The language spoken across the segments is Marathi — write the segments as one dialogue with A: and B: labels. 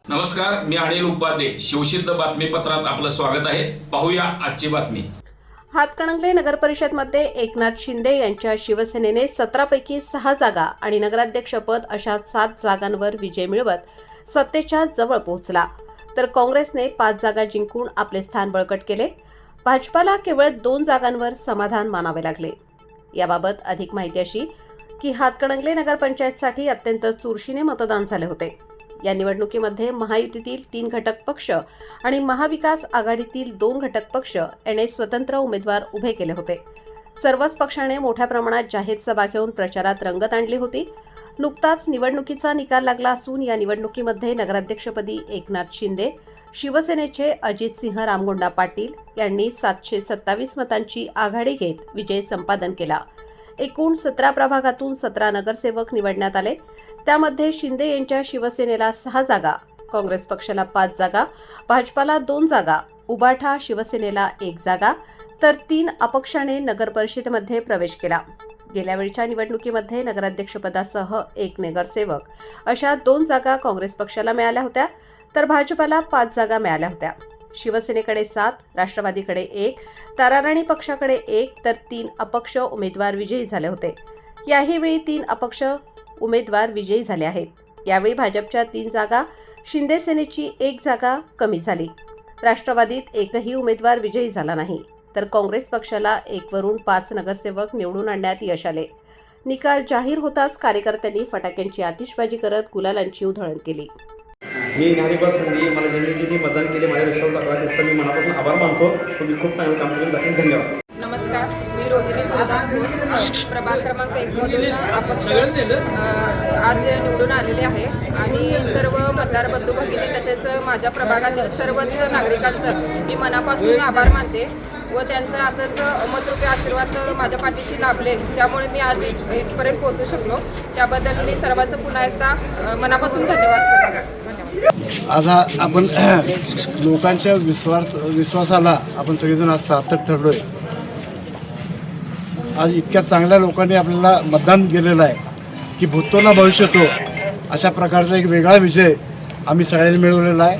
A: नमस्कार, मी अनिल उपाध्ये. शिवसिद्ध बातमीपत्रात आपलं स्वागत आहे. पाहूया आजची बातमी.
B: हातकणंगले नगरपरिषदमध्ये एकनाथ शिंदे यांच्या शिवसेनेने 17 पैकी 6 जागा आणि नगराध्यक्षपद अशा 7 जागांवर विजय मिळवत सत्तेच्या जवळ पोहोचला, तर काँग्रेसने 5 जागा जिंकून आपले स्थान बळकट केले. भाजपाला केवळ 2 जागांवर समाधान मानावे लागले. याबाबत अधिक माहिती अशी की हातकणंगले नगरपंचायतसाठी अत्यंत चुरशीने मतदान झाले होते. या निवडणुकीमध्ये महायुतीतील 3 घटक पक्ष आणि महाविकास आघाडीतील 2 घटक पक्ष यांनी स्वतंत्र उमेदवार उभे केले होते. सर्वच पक्षाने मोठ्या प्रमाणात जाहीर सभा घेऊन प्रचारात रंगत आणली होती. नुकताच निवडणुकीचा निकाल लागला असून या निवडणुकीमध्ये नगराध्यक्षपदी एकनाथ शिंदे, शिवसेनेचे अजितसिंह रामगोंडा पाटील यांनी 727 मतांची आघाडी घेत विजय संपादन केला. एकूण 17 प्रभागातून 17 नगरसेवक निवडण्यात आले. त्यामध्ये शिंदे यांच्या शिवसेनेला 6 जागा, काँग्रेस पक्षाला 5 जागा, भाजपाला 2 जागा, उबाठा शिवसेनेला 1 जागा, तर 3 अपक्षाने नगरपरिषदेमध्ये प्रवेश केला. गेल्या वेळच्या निवडणुकीमध्ये नगराध्यक्षपदासह 1 नगरसेवक अशा 2 जागा काँग्रेस पक्षाला मिळाल्या होत्या, तर भाजपाला 5 जागा मिळाल्या होत्या. शिवसेनेकडे 7, राष्ट्रवादीकडे 1, ताराराणी पक्षाकडे 1, तर 3 अपक्ष उमेदवार विजयी झाले होते. याही वेळी 3 अपक्ष उमेदवार विजयी झाले आहेत. यावेळी भाजपच्या 3 जागा, शिंदे सेनेची 1 जागा कमी झाली. राष्ट्रवादीत एकही उमेदवार विजयी झाला नाही, तर काँग्रेस पक्षाला 1 वरून 5 नगरसेवक निवडून आणण्यात यश आले. निकाल जाहीर होताच कार्यकर्त्यांनी फटाक्यांची आतिषबाजी करत गुलालांची उधळण केली.
C: मी ज्ञानेश्वर संधी, मला ज्यांनी मतदान केले, माझ्या विश्वास दाखवला त्याचा मी मनापासून आभार मानतो. तुम्ही खूप चांगलं काम केलं, दाखल धन्यवाद.
D: नमस्कार, मी रोहिणी गुरुदास, प्रभाग क्रमांक 1 मधून अपक्ष आज निवडून आलेले आहे आणि सर्व मतदार बंधू भगिनी तसेच माझ्या प्रभागातील सर्वच नागरिकांचं मी मनापासून आभार मानते व त्यांचा असंच मतरूपी आशीर्वाद माझ्या पाठीशी लाभले, त्यामुळे मी आज इथपर्यंत पोहोचू शकलो. त्याबद्दल मी सर्वांचं पुन्हा एकदा मनापासून धन्यवाद करतो.
E: आज आपण लोकांच्या विश्वासाला आपण सगळेजण आज सार्थक ठरलोय. आज इतक्या चांगल्या लोकांनी आपल्याला मतदान केलेलं आहे की भूतो ना भविष्यतो अशा प्रकारचा एक वेगळा विजय आम्ही सगळ्यांनी मिळवलेला आहे.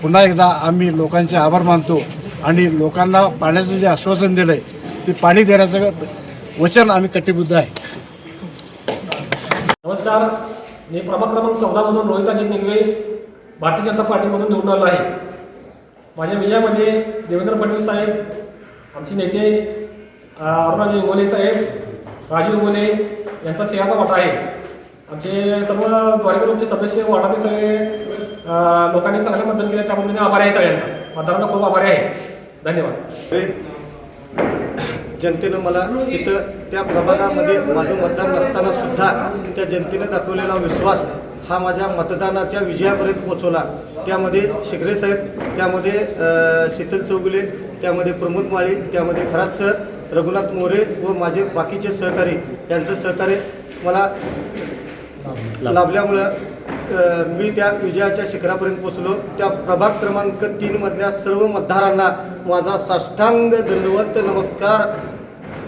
E: पुन्हा एकदा आम्ही लोकांचे आभार मानतो आणि लोकांना पाण्याचं जे आश्वासन दिलं आहे ते पाणी देण्याचं वचन आम्ही कटिबद्ध आहे.
C: नमस्कार, मी प्रभाग क्रमांक 14 मधून रोहित अजित निगवे, भारतीय जनता पार्टीमधून निवडून आलो आहे. माझ्या विजयामध्ये देवेंद्र फडणवीस साहेब, आमचे नेते अरुणाजी इंगोले साहेब, राजीव इंगोले यांचा सिंहाचा वाटा आहे. आमचे सर्व द्वारका ग्रुपचे सदस्य, वाटाचे सगळे लोकांनी चांगले मतदान केले, त्याबद्दल मी आभारी आहे. सगळ्यांचा मतदारांना खूप आभारी आहे. धन्यवाद.
E: जनतेनं मला तिथं त्या प्रभागामध्ये माझं मतदान नसताना सुद्धा त्या जनतेनं दाखवलेला विश्वास हा माझ्या मतदानाच्या विजयापर्यंत पोहोचवला. त्यामध्ये शिखरे साहेब, त्यामध्ये शीतल चौगुले, त्यामध्ये प्रमोद माळी, त्यामध्ये खरात सर, रघुनाथ मोरे व माझे बाकीचे सहकारी यांचं सहकार्य मला लाभल्यामुळं मी त्या विजयाच्या शिखरापर्यंत पोचलो. त्या प्रभाग क्रमांक 3 मधल्या सर्व मतदारांना माझा साष्टांग दंडवत नमस्कार